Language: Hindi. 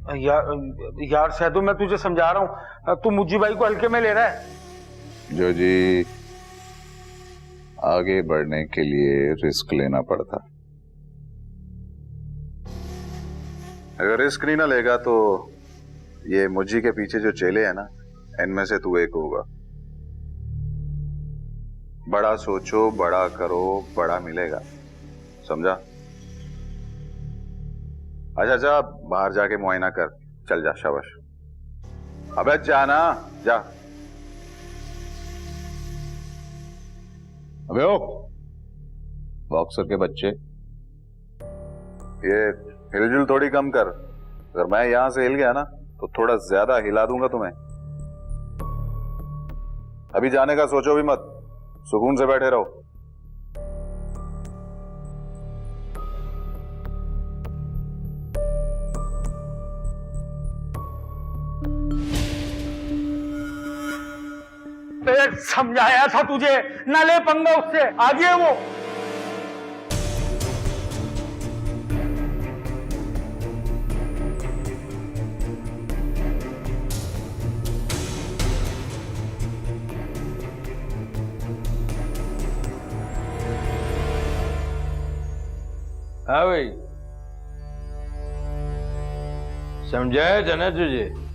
यार सैदू, मैं तुझे समझा रहा हूँ, तू मुज्जी भाई को हल्के में ले रहा है। जो जी, आगे बढ़ने के लिए रिस्क लेना पड़ता। अगर रिस्क नहीं ना लेगा तो ये मुज्जी के पीछे जो चेले हैं ना, इनमें से तू एक होगा। बड़ा सोचो, बड़ा करो, बड़ा मिलेगा, समझा? अच्छा जा, बाहर जाके मुआयना कर। चल जा, शाबाश। अबे जाना, जा। अबे ओ बॉक्सर के बच्चे, ये हिलजुल थोड़ी कम कर। अगर मैं यहां से हिल गया ना तो थोड़ा ज्यादा हिला दूंगा तुम्हें। अभी जाने का सोचो भी मत, सुकून से बैठे रहो। समझाया था तुझे, ना ले पंगा उससे, आगे है वो। हाँ भाई, समझाया था ना तुझे।